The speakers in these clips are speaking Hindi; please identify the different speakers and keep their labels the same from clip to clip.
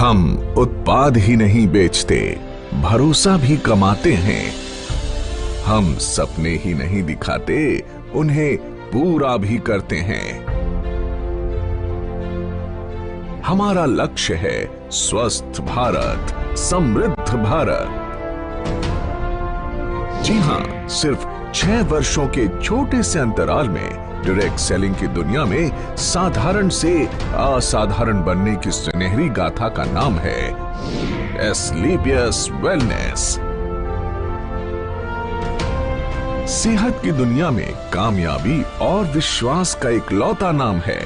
Speaker 1: हम उत्पाद ही नहीं बेचते, भरोसा भी कमाते हैं। हम सपने ही नहीं दिखाते, उन्हें पूरा भी करते हैं। हमारा लक्ष्य है स्वस्थ भारत, समृद्ध भारत। जी हां, सिर्फ 6 वर्षों के छोटे से अंतराल में डायरेक्ट सेलिंग की दुनिया में साधारण से असाधारण बनने की सुनहरी गाथा का नाम है एस्क्लेपियस वेलनेस। सेहत की दुनिया में कामयाबी और विश्वास का इकलौता नाम है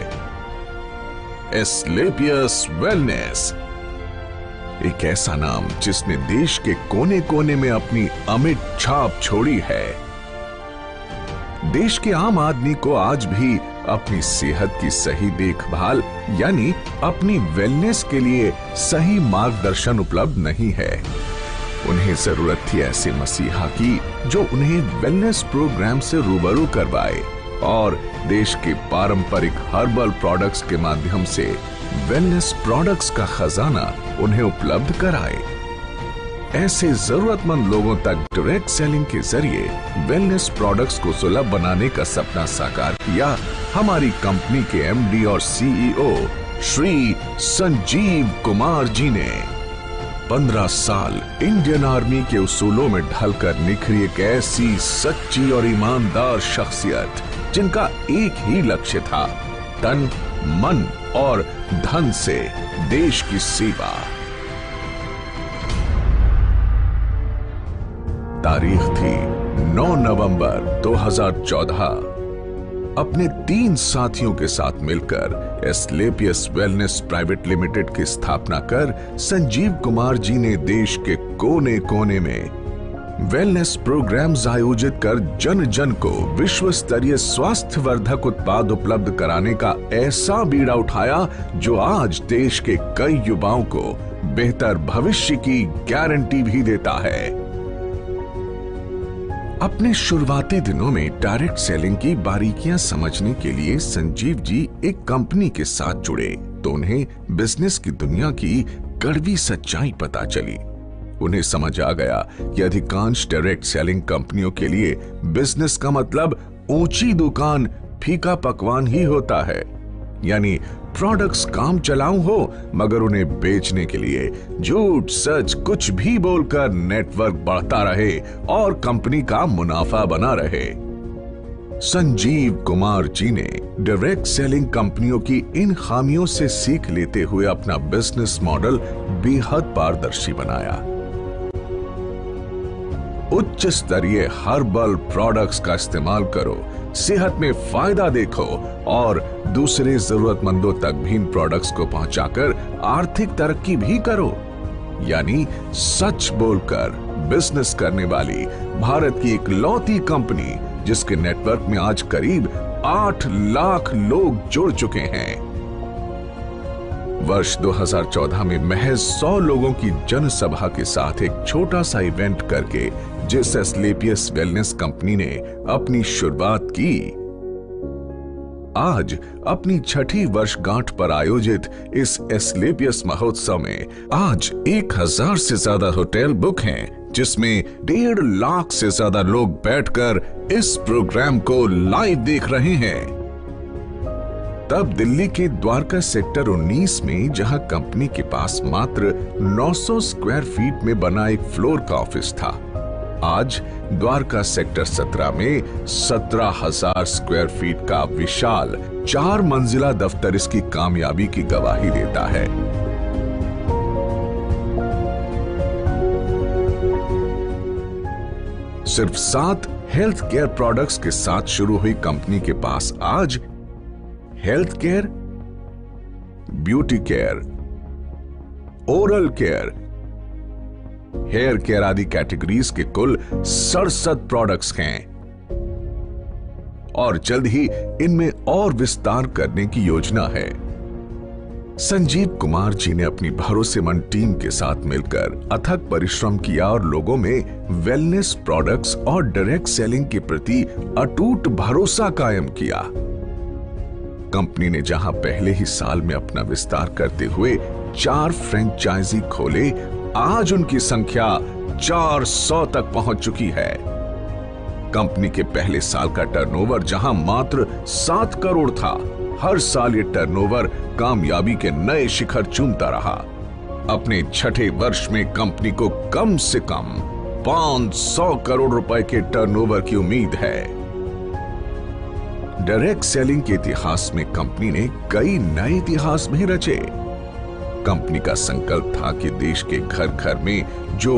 Speaker 1: एस्क्लेपियस वेलनेस। एक ऐसा नाम जिसने देश के कोने कोने में अपनी अमिट छाप छोड़ी है। देश के आम आदमी को आज भी अपनी सेहत की सही देखभाल यानी अपनी वेलनेस के लिए सही मार्गदर्शन उपलब्ध नहीं है। उन्हें जरूरत थी ऐसे मसीहा की जो उन्हें वेलनेस प्रोग्राम से रूबरू करवाए और देश के पारंपरिक हर्बल प्रोडक्ट्स के माध्यम से वेलनेस प्रोडक्ट्स का खजाना उन्हें उपलब्ध कराए। ऐसे जरूरतमंद लोगों तक डायरेक्ट सेलिंग के जरिए वेलनेस प्रोडक्ट्स को सुलभ बनाने का सपना साकार किया हमारी कंपनी के एमडी और सीईओ श्री संजीव कुमार जी ने। 15 साल इंडियन आर्मी के उसूलों में ढलकर निखरी एक ऐसी सच्ची और ईमानदार शख्सियत जिनका एक ही लक्ष्य था, तन, मन और धन से देश की सेवा। तारीख थी 9 नवंबर 2014। अपने 3 साथियों के साथ मिलकर एस्क्लेपियस वेलनेस प्राइवेट लिमिटेड की स्थापना कर संजीव कुमार जी ने देश के कोने कोने में वेलनेस प्रोग्राम्स आयोजित कर जन जन को विश्व स्तरीय स्वास्थ्य वर्धक उत्पाद उपलब्ध कराने का ऐसा बीड़ा उठाया जो आज देश के कई युवाओं को बेहतर भविष्य की गारंटी भी देता है। अपने शुरुआती दिनों में डायरेक्ट सेलिंग की बारीकियां समझने के लिए संजीव जी एक कंपनी के साथ जुड़े तो उन्हें बिजनेस की दुनिया की कड़वी सच्चाई पता चली। उन्हें समझ आ गया कि अधिकांश डायरेक्ट सेलिंग कंपनियों के लिए बिजनेस का मतलब ऊंची दुकान, फीका पकवान ही होता है। यानी प्रोडक्ट्स काम चलाऊ हो मगर उन्हें बेचने के लिए झूठ सच कुछ भी बोलकर नेटवर्क बढ़ता रहे और कंपनी का मुनाफा बना रहे। संजीव कुमार जी ने डायरेक्ट सेलिंग कंपनियों की इन खामियों से सीख लेते हुए अपना बिजनेस मॉडल बेहद पारदर्शी बनाया। उच्च स्तरीय हर्बल प्रोडक्ट्स का इस्तेमाल करो, सेहत में फायदा देखो और दूसरे जरूरतमंदों तक भी इन प्रोडक्ट्स को पहुंचाकर आर्थिक तरक्की भी करो। यानी सच बोलकर बिजनेस करने वाली भारत की इकलौती कंपनी जिसके नेटवर्क में आज करीब 8 लाख लोग जुड़ चुके हैं। वर्ष 2014 में महज 100 लोगों की जनसभा के साथ एक छोटा सा इवेंट करके जिस एस्क्लेपियस वेलनेस कंपनी ने अपनी शुरुआत की, आज अपनी 6ठी वर्षगांठ पर आयोजित इस एस्क्लेपियस महोत्सव में आज 1000 से ज्यादा होटल बुक हैं, जिसमें 1.5 लाख से ज्यादा लोग बैठकर इस प्रोग्राम को लाइव देख रहे हैं। तब दिल्ली के द्वारका सेक्टर 19 में जहां कंपनी के पास मात्र 900 स्क्वायर फीट में बना एक फ्लोर का ऑफिस था, आज द्वारका सेक्टर 17 में 17,000 स्क्वायर फीट का विशाल 4 मंजिला दफ्तर इसकी कामयाबी की गवाही देता है। सिर्फ 7 हेल्थ केयर प्रोडक्ट्स के साथ शुरू हुई कंपनी के पास आज health care, beauty care, oral care, hair care आदि कैटेगरीज के कुल 67 प्रोडक्ट्स हैं और जल्द ही इनमें और विस्तार करने की योजना है। संजीव कुमार जी ने अपनी भरोसेमंद टीम के साथ मिलकर अथक परिश्रम किया और लोगों में वेलनेस प्रोडक्ट्स और डायरेक्ट सेलिंग के प्रति अटूट भरोसा कायम किया। कंपनी ने जहां पहले ही साल में अपना विस्तार करते हुए 4 फ्रेंचाइजी खोले, आज उनकी संख्या 400 तक पहुंच चुकी है। कंपनी के पहले साल का टर्नओवर जहां मात्र 7 करोड़ था, हर साल ये टर्नओवर कामयाबी के नए शिखर चूमता रहा। अपने छठे वर्ष में कंपनी को कम से कम 500 करोड़ रुपए के टर्नओवर की उम्मीद है। डायरेक्ट सेलिंग के इतिहास में कंपनी ने कई नए इतिहास भी रचे। कंपनी का संकल्प था कि देश के घर घर में जो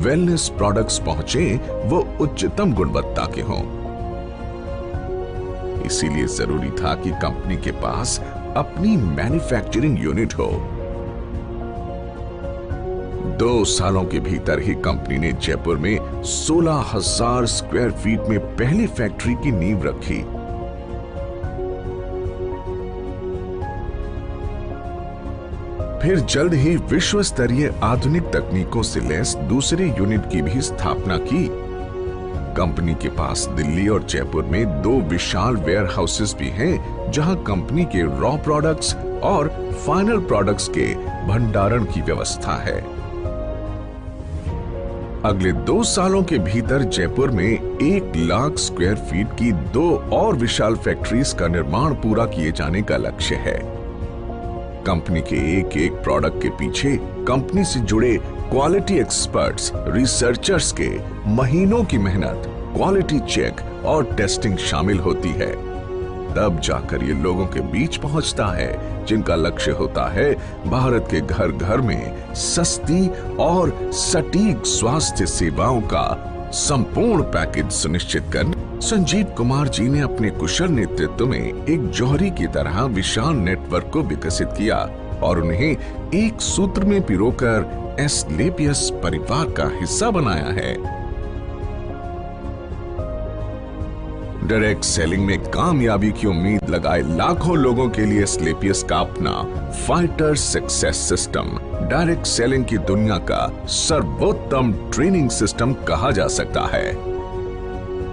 Speaker 1: वेलनेस प्रोडक्ट्स पहुंचे वो उच्चतम गुणवत्ता के हों। इसीलिए जरूरी था कि कंपनी के पास अपनी मैन्युफैक्चरिंग यूनिट हो। 2 सालों के भीतर ही कंपनी ने जयपुर में 16,000 स्क्वायर फीट में पहली फैक्ट्री की नींव रखी। फिर जल्द ही विश्व स्तरीय आधुनिक तकनीकों से लैस दूसरे यूनिट की भी स्थापना की। कंपनी के पास दिल्ली और जयपुर में 2 विशाल वेयर हाउसेस भी हैं, जहां कंपनी के रॉ प्रोडक्ट्स और फाइनल प्रोडक्ट्स के भंडारण की व्यवस्था है। अगले 2 सालों के भीतर जयपुर में 1 लाख स्क्वायर फीट की 2 और विशाल फैक्ट्रीज का निर्माण पूरा किए जाने का लक्ष्य है। कंपनी के एक एक प्रोडक्ट के पीछे कंपनी से जुड़े क्वालिटी एक्सपर्ट्स, रिसर्चर्स के महीनों की मेहनत, क्वालिटी चेक और टेस्टिंग शामिल होती है। तब जाकर ये लोगों के बीच पहुंचता है, जिनका लक्ष्य होता है भारत के घर घर में सस्ती और सटीक स्वास्थ्य सेवाओं का संपूर्ण पैकेज सुनिश्चित करना। संजीव कुमार जी ने अपने कुशल नेतृत्व में एक जौहरी की तरह विशाल नेटवर्क को विकसित किया और उन्हें एक सूत्र में पिरोकर एस्क्लेपियस परिवार का हिस्सा बनाया है। डायरेक्ट सेलिंग में कामयाबी की उम्मीद लगाए लाखों लोगों के लिए एस्क्लेपियस का अपना fighter success system direct selling की दुनिया का सर्वोत्तम ट्रेनिंग सिस्टम कहा जा सकता है।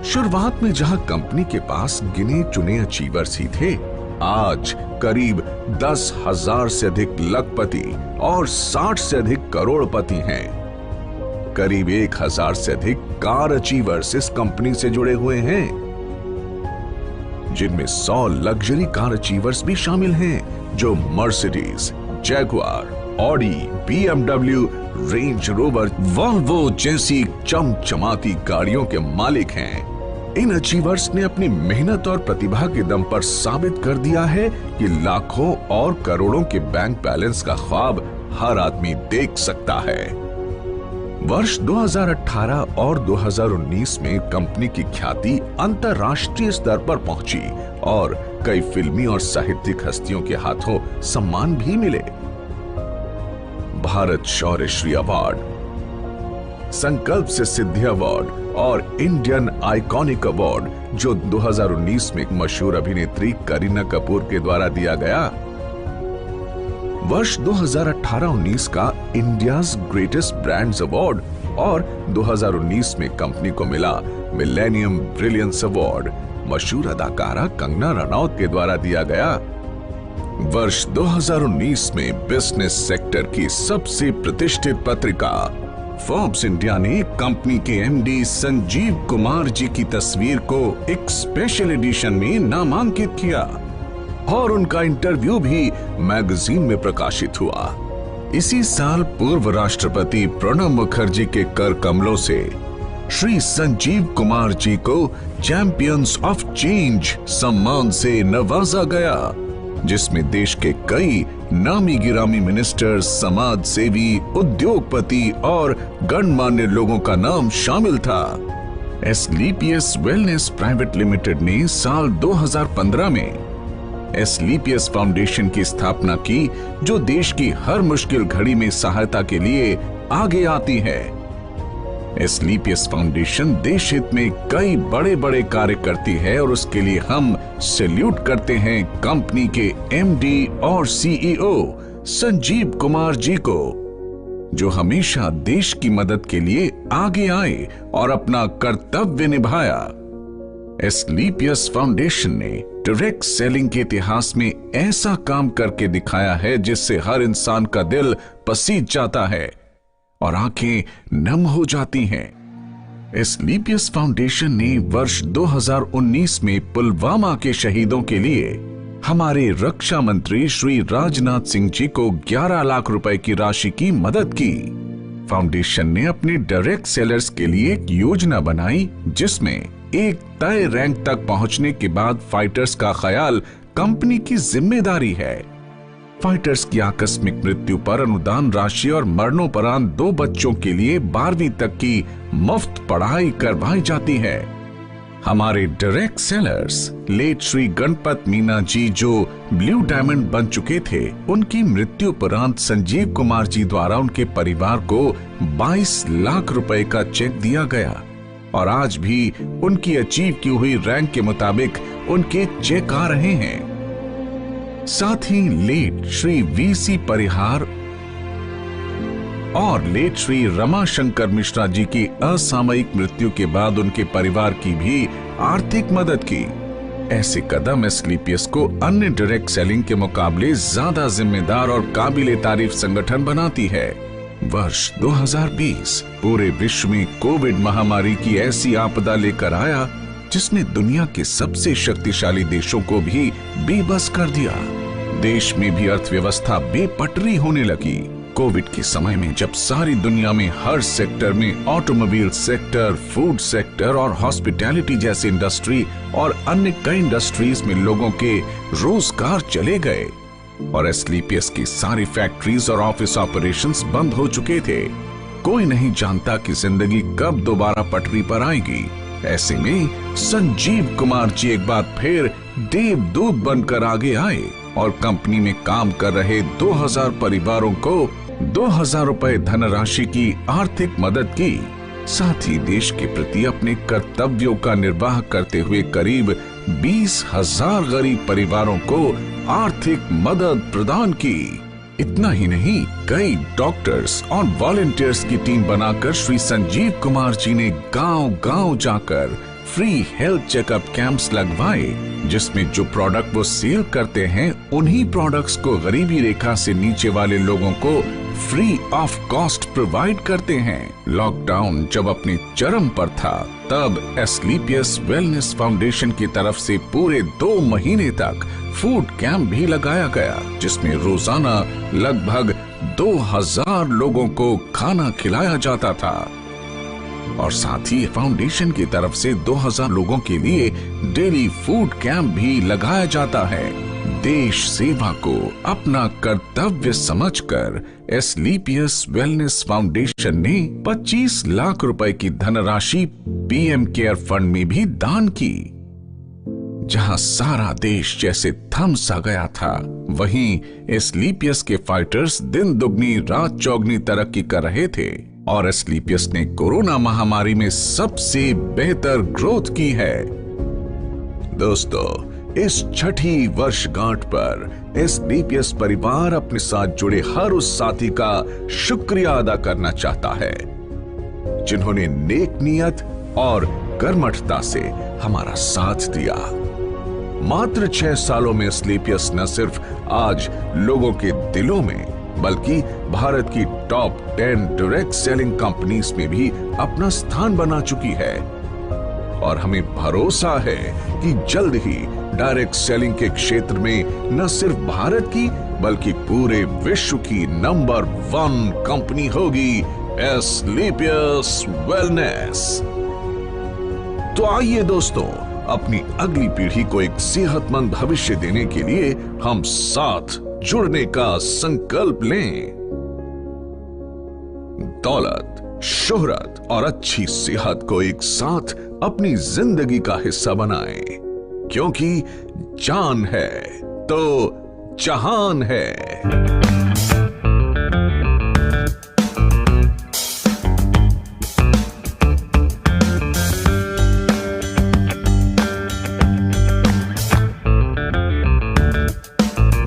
Speaker 1: शुरुआत में जहां कंपनी के पास गिने चुने अचीवर्स ही थे, आज करीब 10,000 से अधिक लखपति और 60 से अधिक करोड़पति हैं। करीब 1,000 से अधिक कार अचीवर्स इस कंपनी से जुड़े हुए हैं, जिनमें 100 लग्जरी कार अचीवर्स भी शामिल हैं, जो Mercedes, Jaguar, Audi, BMW, range rover, Volvo जैसी चमचमाती गाड़ियों के मालिक हैं। इन अचीवर्स ने अपनी मेहनत और प्रतिभा के दम पर साबित कर दिया है कि लाखों और करोड़ों के बैंक बैलेंस का ख्वाब हर आदमी देख सकता है। वर्ष 2018 और 2019 में कंपनी की ख्याति अंतर्राष्ट्रीय स्तर पर पहुंची और कई फिल्मी और साहित्यिक हस्तियों के हाथों सम्मान भी मिले। भारत शौर्य श्री अवार्ड, संकल्प से सिद्धि अवार्ड और इंडियन आइकॉनिक अवार्ड, जो 2019 में एक मशहूर अभिनेत्री करीना कपूर के द्वारा दिया गया। वर्ष 2018-19 का इंडियाज ग्रेटेस्ट ब्रांड्स अवार्ड और 2019 में कंपनी को मिला मिलेनियम ब्रिलियंस अवार्ड मशहूर अदाकारा कंगना रनौत के द्वारा दिया गया। वर्ष 2019 में बिजनेस सेक्टर की सबसे प्रतिष्ठित पत्रिका फोर्ब्स इंडिया ने कंपनी के एमडी संजीव कुमार जी की तस्वीर को एक स्पेशल एडिशन में नामांकित किया और उनका इंटरव्यू भी मैगजीन में प्रकाशित हुआ। इसी साल पूर्व राष्ट्रपति प्रणब मुखर्जी के कर कमलों से श्री संजीव कुमार जी को चैंपियंस ऑफ चेंज सम्मान से नवाजा गया, जिसमें देश के कई नामी गिरामी मिनिस्टर, समाज सेवी, उद्योगपति और गणमान्य लोगों का नाम शामिल था। एस्क्लेपियस वेलनेस प्राइवेट लिमिटेड ने साल 2015 में एस्क्लेपियस फाउंडेशन की स्थापना की, जो देश की हर मुश्किल घड़ी में सहायता के लिए आगे आती है। एस्क्लेपियस फाउंडेशन देश हित में कई बड़े बड़े कार्य करती है और उसके लिए हम सैल्यूट करते हैं कंपनी के एमडी और सीईओ संजीव कुमार जी को, जो हमेशा देश की मदद के लिए आगे आए और अपना कर्तव्य निभाया। एस्क्लेपियस फाउंडेशन ने डायरेक्ट सेलिंग के इतिहास में ऐसा काम करके दिखाया है जिससे हर इंसान का दिल पसीज जाता है और आंखें नम हो जाती हैं। एस्क्लेपियस फाउंडेशन ने वर्ष 2019 में पुलवामा के शहीदों के लिए हमारे रक्षा मंत्री श्री राजनाथ सिंह जी को 11 लाख रुपए की राशि की मदद की। फाउंडेशन ने अपने डायरेक्ट सेलर्स के लिए एक योजना बनाई जिसमें एक तय रैंक तक पहुंचने के बाद फाइटर्स का ख्याल कंपनी की जिम्मेदारी है। फाइटर्स की आकस्मिक मृत्यु पर अनुदान राशि और मरणोपरांत 2 बच्चों के लिए 12वीं तक की मुफ्त पढ़ाई करवाई जाती है। हमारे direct sellers late Shri Ganpat Meena ji जो ब्लू डायमंड बन चुके थे, उनकी मृत्यु उपरांत संजीव कुमार जी द्वारा उनके परिवार को 22 लाख रुपए का चेक दिया गया और आज भी उनकी अचीव की हुई रैंक के मुताबिक उनके चेक आ रहे हैं। साथ ही लेट श्री वीसी परिहार और लेट श्री रमाशंकर मिश्रा जी की असामयिक मृत्यु के बाद उनके परिवार की भी आर्थिक मदद की। ऐसे कदम एस्क्लेपियस को अन्य डायरेक्ट सेलिंग के मुकाबले ज्यादा जिम्मेदार और काबिले तारीफ संगठन बनाती है। वर्ष 2020 पूरे विश्व में कोविड महामारी की ऐसी आपदा लेकर आया जिसने दुनिया के सबसे शक्तिशाली देशों को भी बेबस कर दिया। देश में भी अर्थव्यवस्था बेपटरी होने लगी। कोविड के समय में जब सारी दुनिया में हर सेक्टर में ऑटोमोबाइल सेक्टर, फूड सेक्टर और हॉस्पिटैलिटी जैसी इंडस्ट्री और अन्य कई इंडस्ट्रीज में लोगों के रोजगार चले गए और एस्क्लेपियस की सारी फैक्ट्रीज और ऑफिस ऑपरेशंस बंद हो चुके थे, कोई नहीं जानता कि जिंदगी कब दोबारा पटरी पर आएगी। ऐसे में संजीव कुमार जी एक बार फिर देवदूत बनकर आगे आए और कंपनी में काम कर रहे 2000 परिवारों को 2000 रुपए धनराशि की आर्थिक मदद की। साथ ही देश के प्रति अपने कर्तव्यों का निर्वाह करते हुए करीब 20,000 गरीब परिवारों को आर्थिक मदद प्रदान की। इतना ही नहीं, कई डॉक्टर्स और वॉलंटियर्स की टीम बनाकर श्री संजीव कुमार जी ने गांव-गांव जाकर फ्री हेल्थ चेकअप कैंप्स लगवाए, जिसमें जो प्रोडक्ट वो सेल करते हैं उन्हीं प्रोडक्ट्स को गरीबी रेखा से नीचे वाले लोगों को फ्री ऑफ कॉस्ट प्रोवाइड करते हैं। लॉकडाउन जब अपने चरम पर था तब एस्क्लेपियस वेलनेस फाउंडेशन की तरफ से पूरे 2 महीने तक फूड कैंप भी लगाया गया, जिसमें रोजाना लगभग 2000 लोगों को खाना खिलाया जाता था और साथ ही फाउंडेशन की तरफ से 2000 लोगों के लिए डेली फूड कैंप भी लगाया जाता है। देश सेवा को अपना कर्तव्य समझकर एस्क्लेपियस वेलनेस फाउंडेशन ने 25 लाख रुपए की धनराशि पीएम केयर फंड में भी दान की। जहां सारा देश जैसे थम सा गया था, वहीं एस्क्लेपियस के फाइटर्स दिन दुगनी रात चौगनी तरक्की कर रहे थे और एस्क्लेपियस ने कोरोना महामारी में सबसे बेहतर ग्रोथ की है। दोस्तों, इस छठी वर्षगांठ पर एस्क्लेपियस परिवार अपने साथ जुड़े हर उस साथी का शुक्रिया अदा करना चाहता है जिन्होंने नेक नियत और कर्मठता से हमारा साथ दिया। मात्र 6 सालों में एस्क्लेपियस न सिर्फ आज लोगों के दिलों में बल्कि भारत की टॉप 10 डायरेक्ट सेलिंग कंपनीज में भी अपना स्थान बना चुकी है और हमें भरोसा है कि जल्द ही डायरेक्ट सेलिंग के क्षेत्र में न सिर्फ भारत की बल्कि पूरे विश्व की नंबर 1 कंपनी होगी एस्क्लेपियस वेलनेस। तो आइए दोस्तों, अपनी अगली पीढ़ी को एक सेहतमंद भविष्य देने के लिए हम साथ जुड़ने का संकल्प लें। दौलत, शोहरत और अच्छी सेहत को एक साथ अपनी जिंदगी का हिस्सा बनाएं, क्योंकि जान है तो जहान है।